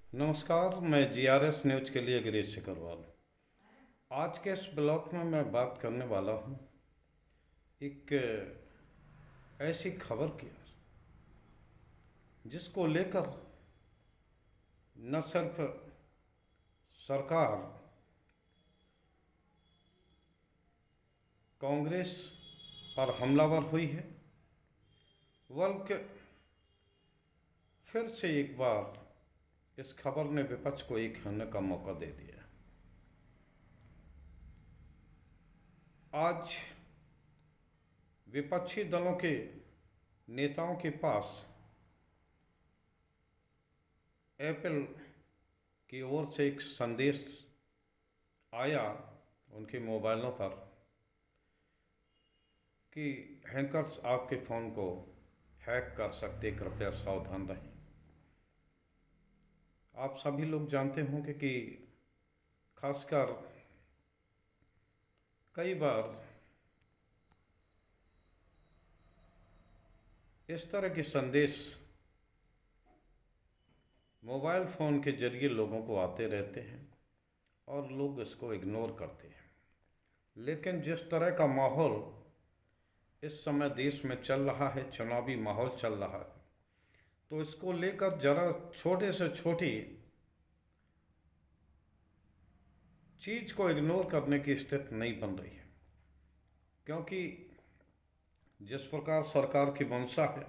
नमस्कार। मैं GRS news के लिए गिरीश सिकरवाल। आज के इस ब्लॉग में मैं बात करने वाला हूँ एक ऐसी खबर की जिसको लेकर न सिर्फ सरकार कांग्रेस पर हमलावर हुई है, बल्कि फिर से एक बार इस खबर ने विपक्ष को एक होने का मौका दे दिया। आज विपक्षी दलों के नेताओं के पास एप्पल की ओर से एक संदेश आया उनके मोबाइलों पर कि हैकर्स आपके फ़ोन को हैक कर सकते, कृपया सावधान रहें। आप सभी लोग जानते होंगे कि खासकर कई बार इस तरह के संदेश मोबाइल फ़ोन के जरिए लोगों को आते रहते हैं और लोग इसको इग्नोर करते हैं। लेकिन जिस तरह का माहौल इस समय देश में चल रहा है, चुनावी माहौल चल रहा है, तो इसको लेकर जरा छोटे से छोटी चीज़ को इग्नोर करने की स्थिति नहीं बन रही है, क्योंकि जिस प्रकार सरकार की मंशा है,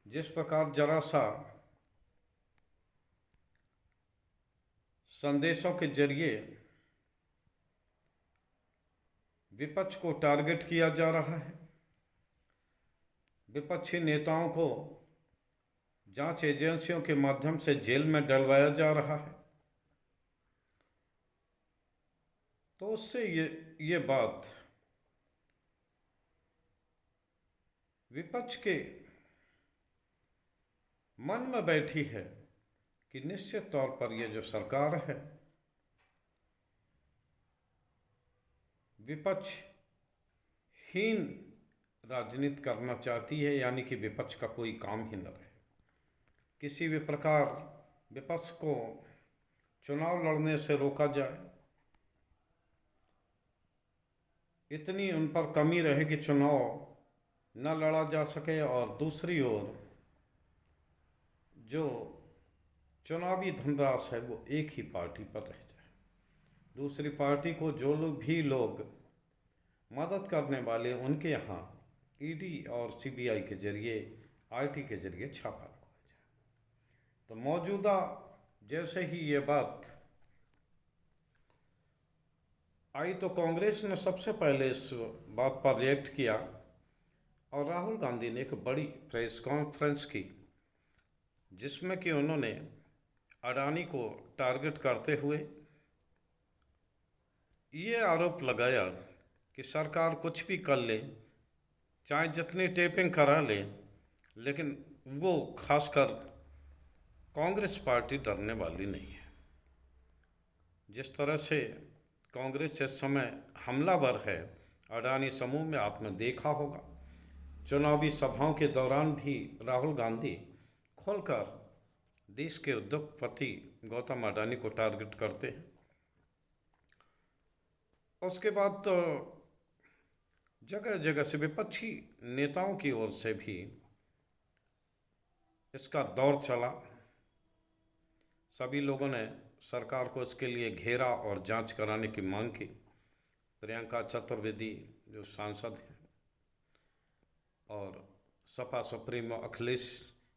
जिस प्रकार जरा सा संदेशों के जरिए विपक्ष को टारगेट किया जा रहा है, विपक्षी नेताओं को जांच एजेंसियों के माध्यम से जेल में डलवाया जा रहा है, तो उससे ये बात विपक्ष के मन में बैठी है कि निश्चित तौर पर ये जो सरकार है, विपक्ष हीन राजनीति करना चाहती है, यानी कि विपक्ष का कोई काम ही न रहे। किसी भी प्रकार विपक्ष को चुनाव लड़ने से रोका जाए, इतनी उन पर कमी रहे कि चुनाव न लड़ा जा सके, और दूसरी ओर जो चुनावी धनराशि है वो एक ही पार्टी पर रह जाए। दूसरी पार्टी को जो लोग मदद करने वाले, उनके यहाँ ईडी और सीबीआई के जरिए, आईटी के जरिए छापा लगाया जाए। तो मौजूदा जैसे ही ये बात आई तो कांग्रेस ने सबसे पहले इस बात पर रिएक्ट किया और राहुल गांधी ने एक बड़ी प्रेस कॉन्फ्रेंस की, जिसमें कि उन्होंने अडानी को टारगेट करते हुए ये आरोप लगाया कि सरकार कुछ भी कर ले, चाहे जितनी टेपिंग करा ले, लेकिन वो खासकर कांग्रेस पार्टी डरने वाली नहीं है। जिस तरह से कांग्रेस इस समय हमलावर है अडानी समूह में, आपने देखा होगा चुनावी सभाओं के दौरान भी राहुल गांधी खोलकर देश के उद्योगपति गौतम अडानी को टारगेट करते हैं। उसके बाद तो जगह जगह से विपक्षी नेताओं की ओर से भी इसका दौर चला। सभी लोगों ने सरकार को इसके लिए घेरा और जांच कराने की मांग की। प्रियंका चतुर्वेदी जो सांसद हैं और सपा सुप्रीमो अखिलेश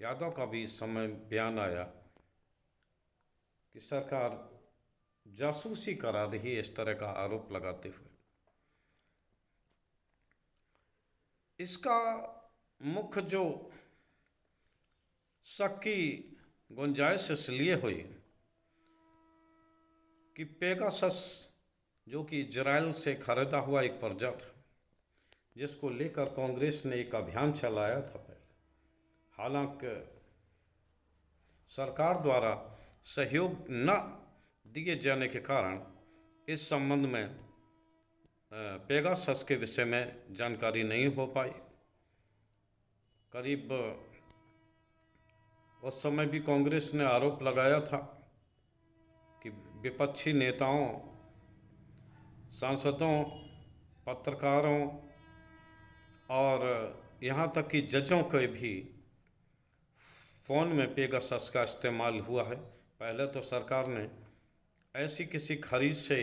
यादव का भी इस समय बयान आया कि सरकार जासूसी करा रही है, इस तरह का आरोप लगाते हुए। इसका मुख्य जो शक की गुंजाइश इसलिए हुई कि पेगासस जो कि इजराइल से खरीदा हुआ एक पर्चा था, जिसको लेकर कांग्रेस ने एक अभियान चलाया था पहले। हालांकि सरकार द्वारा सहयोग न दिए जाने के कारण इस संबंध में पेगासस के विषय में जानकारी नहीं हो पाई। करीब उस समय भी कांग्रेस ने आरोप लगाया था कि विपक्षी नेताओं, सांसदों, पत्रकारों और यहाँ तक कि जजों के भी फ़ोन में पेगासस का इस्तेमाल हुआ है। पहले तो सरकार ने ऐसी किसी खरीद से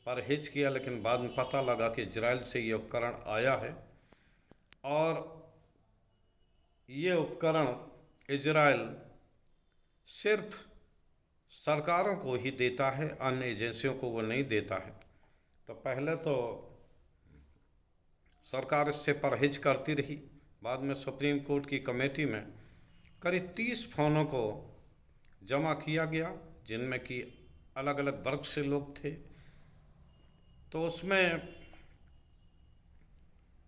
परहेज किया, लेकिन बाद में पता लगा कि इजराइल से ये उपकरण आया है और ये उपकरण इजराइल सिर्फ सरकारों को ही देता है, अन्य एजेंसियों को वो नहीं देता है। तो पहले तो सरकार इससे परहेज करती रही। बाद में सुप्रीम कोर्ट की कमेटी में करीब 30 फ़ोनों को जमा किया गया, जिनमें कि अलग अलग वर्ग से लोग थे। तो उसमें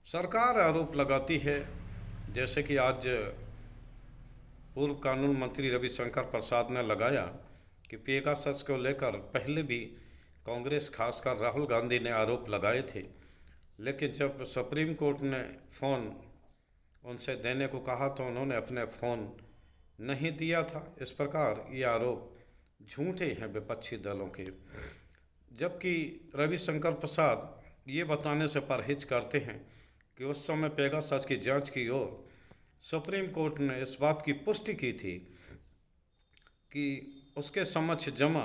सरकार आरोप लगाती है, जैसे कि आज पूर्व कानून मंत्री रविशंकर प्रसाद ने लगाया कि पेगासस को लेकर पहले भी कांग्रेस, खासकर राहुल गांधी ने आरोप लगाए थे, लेकिन जब सुप्रीम कोर्ट ने फ़ोन उनसे देने को कहा तो उन्होंने अपने फ़ोन नहीं दिया था। इस प्रकार ये आरोप झूठे हैं विपक्षी दलों के। जबकि रविशंकर प्रसाद ये बताने से परहेज करते हैं कि उस समय पेगासस की जांच की ओर सुप्रीम कोर्ट ने इस बात की पुष्टि की थी कि उसके समक्ष जमा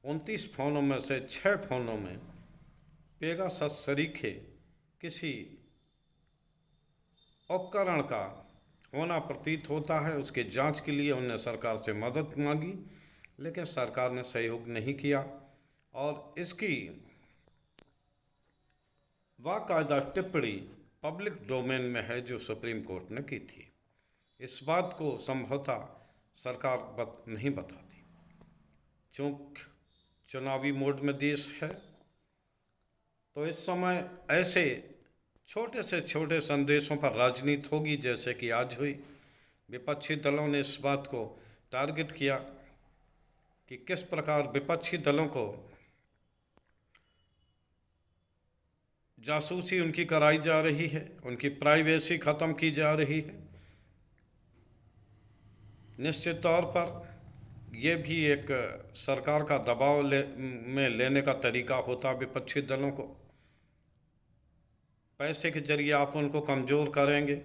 29 फ़ोनों में से 6 फ़ोनों में पेगासस शरीके किसी उपकरण का होना प्रतीत होता है। उसके जांच के लिए उन्होंने सरकार से मदद मांगी, लेकिन सरकार ने सहयोग नहीं किया और इसकी बाकायदा टिप्पणी पब्लिक डोमेन में है जो सुप्रीम कोर्ट ने की थी। इस बात को संभवतः सरकार नहीं बताती, चूँकि चुनावी मोड में देश है। तो इस समय ऐसे छोटे से छोटे संदेशों पर राजनीति होगी, जैसे कि आज हुई। विपक्षी दलों ने इस बात को टारगेट किया कि किस प्रकार विपक्षी दलों को जासूसी उनकी कराई जा रही है, उनकी प्राइवेसी ख़त्म की जा रही है। निश्चित तौर पर यह भी एक सरकार का दबाव में लेने का तरीका होता विपक्षी दलों को। पैसे के जरिए आप उनको कमज़ोर करेंगे,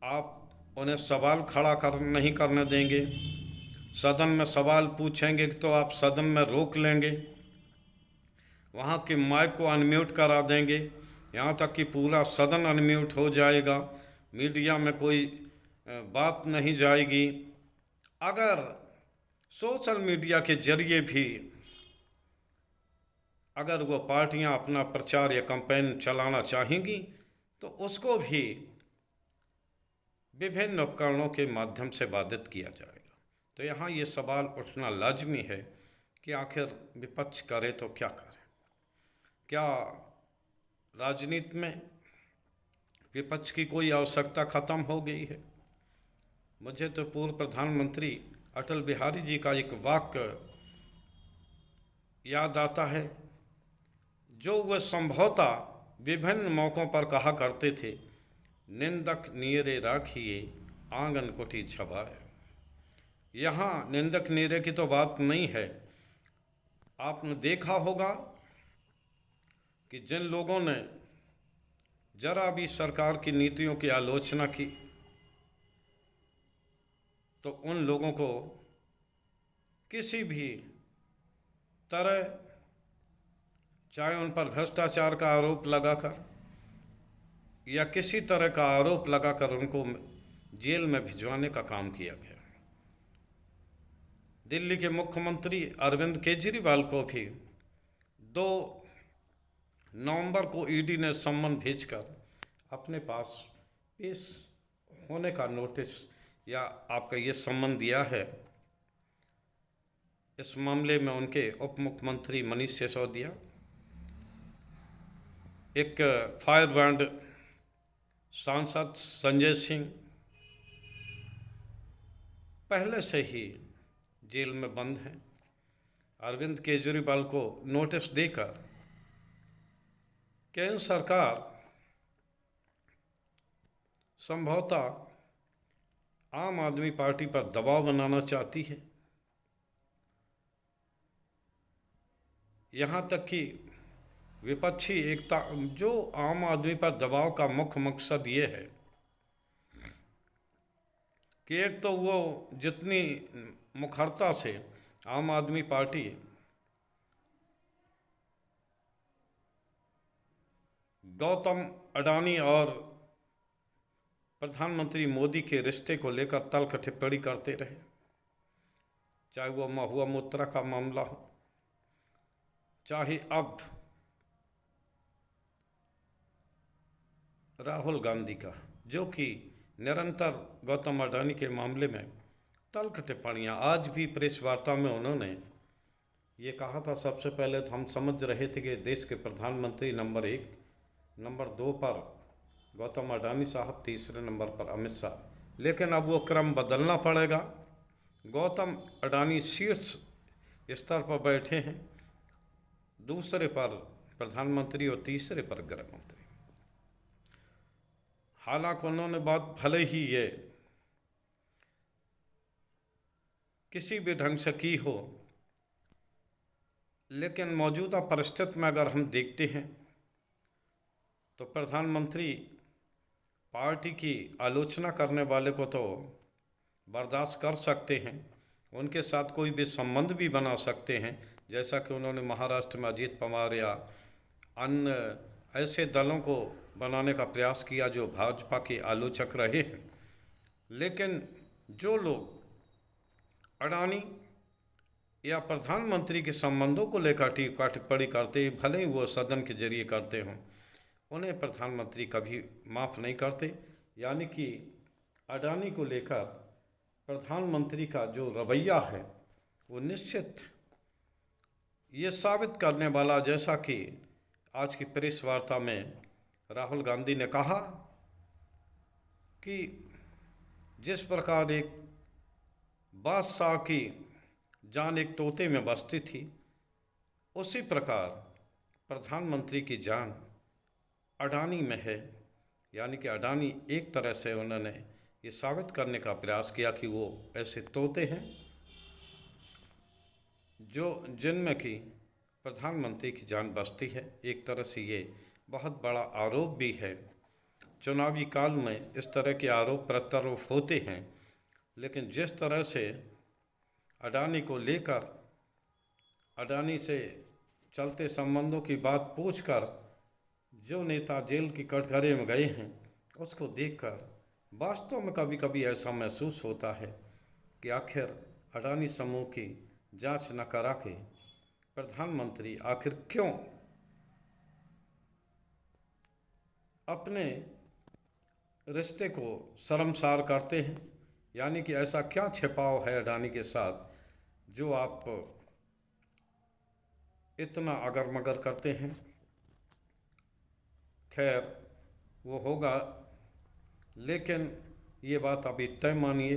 आप उन्हें सवाल खड़ा नहीं करने देंगे, सदन में सवाल पूछेंगे तो आप सदन में रोक लेंगे, वहाँ के माइक को अनम्यूट करा देंगे, यहाँ तक कि पूरा सदन अनम्यूट हो जाएगा, मीडिया में कोई बात नहीं जाएगी। अगर सोशल मीडिया के जरिए भी अगर वो पार्टियां अपना प्रचार या कैंपेन चलाना चाहेंगी तो उसको भी विभिन्न उपकरणों के माध्यम से बाधित किया जाएगा। तो यहाँ ये सवाल उठना लाजमी है कि आखिर विपक्ष करे तो क्या करे। क्या राजनीति में विपक्ष की कोई आवश्यकता खत्म हो गई है? मुझे तो पूर्व प्रधानमंत्री अटल बिहारी जी का एक वाक्य याद आता है, जो वह संभवतः विभिन्न मौक़ों पर कहा करते थे, निंदक नीरे राखिए आंगन कुटी छबाए। यहाँ निंदक नीरे की तो बात नहीं है। आपने देखा होगा कि जिन लोगों ने जरा भी सरकार की नीतियों की आलोचना की तो उन लोगों को किसी भी तरह, चाहे उन पर भ्रष्टाचार का आरोप लगाकर या किसी तरह का आरोप लगाकर उनको जेल में भिजवाने का काम किया गया। दिल्ली के मुख्यमंत्री अरविंद केजरीवाल को भी 2 नवंबर को ईडी ने सम्मन भेजकर अपने पास पेश होने का नोटिस या आपका ये सम्मन दिया है। इस मामले में उनके उप मुख्यमंत्री मनीष सिसोदिया, एक फायरब्रांड सांसद संजय सिंह पहले से ही जेल में बंद हैं। अरविंद केजरीवाल को नोटिस देकर केंद्र सरकार संभवतः आम आदमी पार्टी पर दबाव बनाना चाहती है। यहाँ तक कि विपक्षी एकता, जो आम आदमी पर दबाव का मुख्य मकसद ये है कि एक तो वो जितनी मुखरता से आम आदमी पार्टी गौतम अडानी और प्रधानमंत्री मोदी के रिश्ते को लेकर तल्ख टिप्पणी करते रहे, चाहे वो महुआ मोइत्रा का मामला हो, चाहे अब राहुल गांधी का, जो कि निरंतर गौतम अडानी के मामले में तल्ख टिप्पणियाँ। आज भी प्रेस वार्ता में उन्होंने ये कहा था, सबसे पहले तो हम समझ रहे थे कि देश के प्रधानमंत्री नंबर 1, नंबर 2 पर गौतम अडानी साहब, तीसरे नंबर पर अमित शाह, लेकिन अब वो क्रम बदलना पड़ेगा। गौतम अडानी शीर्ष स्तर पर बैठे हैं, दूसरे पर प्रधानमंत्री और तीसरे पर गृह मंत्री। हालांकि उन्होंने बात भले ही ये किसी भी ढंग से की हो, लेकिन मौजूदा परिस्थिति में अगर हम देखते हैं तो प्रधानमंत्री पार्टी की आलोचना करने वाले को तो बर्दाश्त कर सकते हैं, उनके साथ कोई भी संबंध भी बना सकते हैं, जैसा कि उन्होंने महाराष्ट्र में अजीत पवार या अन्य ऐसे दलों को बनाने का प्रयास किया जो भाजपा के आलोचक रहे हैं। लेकिन जो लोग अडानी या प्रधानमंत्री के संबंधों को लेकर टीका टिप्पणी करते, भले ही वो सदन के जरिए करते हों, उन्हें प्रधानमंत्री कभी माफ़ नहीं करते। यानी कि अडानी को लेकर प्रधानमंत्री का जो रवैया है वो निश्चित ये साबित करने वाला, जैसा कि आज की प्रेस वार्ता में राहुल गांधी ने कहा कि जिस प्रकार एक बादशाह की जान एक तोते में बसती थी, उसी प्रकार प्रधानमंत्री की जान अडानी में है। यानी कि अडानी एक तरह से उन्होंने ये साबित करने का प्रयास किया कि वो ऐसे तोते हैं जो जिनमें कि प्रधानमंत्री की जान बसती है। एक तरह से ये बहुत बड़ा आरोप भी है। चुनावी काल में इस तरह के आरोप प्रत्यारोप होते हैं, लेकिन जिस तरह से अडानी को लेकर अडानी से चलते संबंधों की बात पूछकर जो नेता जेल की कटघरे में गए हैं, उसको देखकर वास्तव में कभी कभी ऐसा महसूस होता है कि आखिर अडानी समूह की जांच न करा के प्रधानमंत्री आखिर क्यों अपने रिश्ते को शर्मसार करते हैं। यानी कि ऐसा क्या छिपाव है अडानी के साथ जो आप इतना अगर मगर करते हैं। खैर वो होगा, लेकिन ये बात अभी तय मानिए।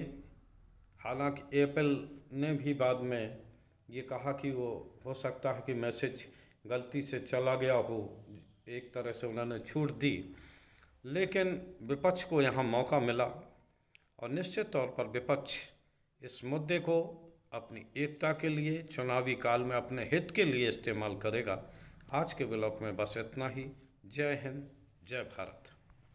हालांकि एप्पल ने भी बाद में ये कहा कि वो हो सकता है कि मैसेज गलती से चला गया हो, एक तरह से उन्होंने छूट दी, लेकिन विपक्ष को यहाँ मौका मिला और निश्चित तौर पर विपक्ष इस मुद्दे को अपनी एकता के लिए, चुनावी काल में अपने हित के लिए इस्तेमाल करेगा। आज के ब्लॉग में बस इतना ही। जय हिंद, जय भारत।